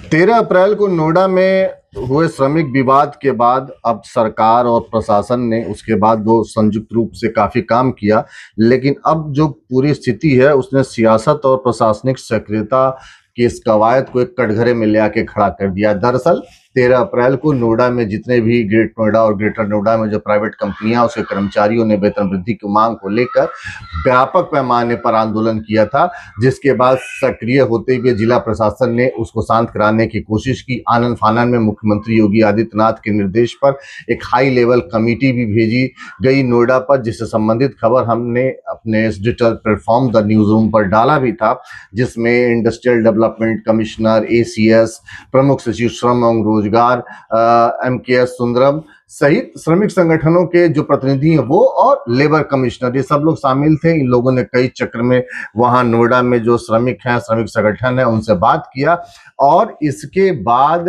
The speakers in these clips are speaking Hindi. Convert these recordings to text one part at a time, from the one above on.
13 अप्रैल को नोएडा में हुए श्रमिक विवाद के बाद अब सरकार और प्रशासन ने उसके बाद वो संयुक्त रूप से काफी काम किया, लेकिन अब जो पूरी स्थिति है उसने सियासत और प्रशासनिक सक्रियता की इस कवायद को एक कटघरे में ले आके खड़ा कर दिया। दरअसल 13 अप्रैल को नोएडा में जितने भी ग्रेट नोएडा और ग्रेटर नोएडा में जो प्राइवेट कंपनियां उसके कर्मचारियों ने वेतन वृद्धि की मांग को लेकर व्यापक पैमाने पर आंदोलन किया था, जिसके बाद सक्रिय होते हुए जिला प्रशासन ने उसको शांत कराने की कोशिश की। आनन फानन में मुख्यमंत्री योगी आदित्यनाथ के निर्देश पर एक हाई लेवल कमेटी भी भेजी गई नोएडा पर, जिससे संबंधित खबर हमने अपने इस digital platform the news room पर डाला भी था, जिसमें इंडस्ट्रियल डेवलपमेंट कमिश्नर, एसीएस, प्रमुख सचिव श्रम एवं रोजगार MKS सुंदरम सहित श्रमिक संगठनों के जो प्रतिनिधि हैं वो और लेबर कमिश्नर, ये सब लोग शामिल थे। इन लोगों ने कई चक्र में वहां नोएडा में जो श्रमिक हैं, श्रमिक संगठन है, उनसे बात किया और इसके बाद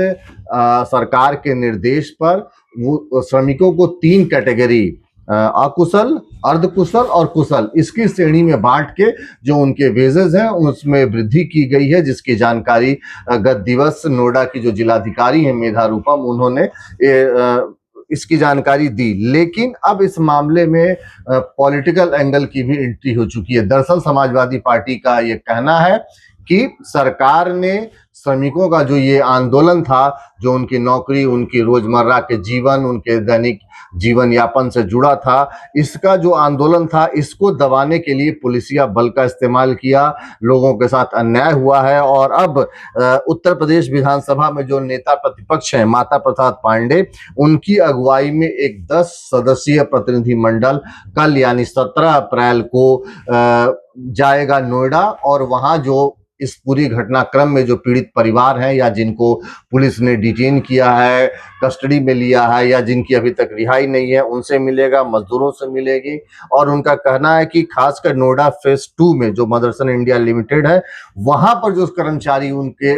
सरकार के निर्देश पर वो श्रमिकों को 3 कैटेगरी अकुशल, अर्धकुशल और कुशल, इसकी श्रेणी में बांट के जो उनके वेजेस हैं उसमें वृद्धि की गई है, जिसकी जानकारी गत दिवस नोएडा की जो जिलाधिकारी हैं मेधा रूपम, उन्होंने इसकी जानकारी दी। लेकिन अब इस मामले में पॉलिटिकल एंगल की भी एंट्री हो चुकी है। दरअसल समाजवादी पार्टी का ये कहना है कि सरकार ने श्रमिकों का जो ये आंदोलन था, जो उनकी नौकरी, उनकी रोजमर्रा के जीवन, उनके दैनिक जीवन यापन से जुड़ा था, इसका जो आंदोलन था इसको दबाने के लिए पुलिसिया बल का इस्तेमाल किया, लोगों के साथ अन्याय हुआ है। और अब उत्तर प्रदेश विधानसभा में जो नेता प्रतिपक्ष हैं माता प्रसाद पांडे, उनकी अगुवाई में एक 10 सदस्यीय प्रतिनिधि मंडल कल यानी 17 अप्रैल को जाएगा नोएडा और वहां जो इस पूरी घटनाक्रम में जो पीड़ित परिवार हैं या जिनको पुलिस ने डिटेन किया है, कस्टडी में लिया है या जिनकी अभी तक रिहाई नहीं है, उनसे मिलेगा, मजदूरों से मिलेगी। और उनका कहना है कि खासकर नोएडा फेज 2 में जो मदरसन इंडिया लिमिटेड है, वहां पर जो कर्मचारी उनके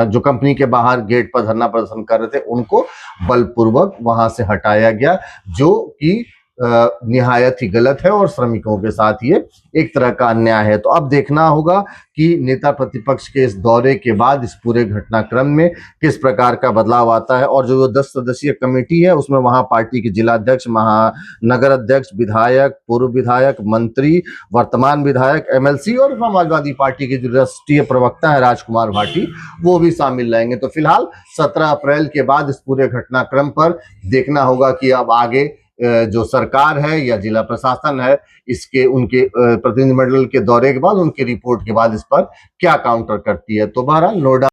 जो कंपनी के बाहर गेट पर धरना प्रदर्शन कर रहे थे, उनको बलपूर्वक वहां से हटाया गया, जो कि निहायत ही गलत है और श्रमिकों के साथ ये एक तरह का अन्याय है। तो अब देखना होगा कि नेता प्रतिपक्ष के इस दौरे के बाद इस पूरे घटनाक्रम में किस प्रकार का बदलाव आता है। और जो 10 सदस्यीय कमेटी है उसमें वहां पार्टी के जिलाध्यक्ष, महानगर अध्यक्ष, विधायक, पूर्व विधायक, मंत्री, वर्तमान विधायक, MLC और समाजवादी पार्टी के जो राष्ट्रीय प्रवक्ता है राजकुमार भाटी, वो भी शामिल रहेंगे। तो फिलहाल 17 अप्रैल के बाद इस पूरे घटनाक्रम पर देखना होगा कि अब आगे जो सरकार है या जिला प्रशासन है, इसके उनके प्रतिनिधिमंडल के दौरे के बाद, उनकी रिपोर्ट के बाद इस पर क्या काउंटर करती है। तो बहरहाल नोएडा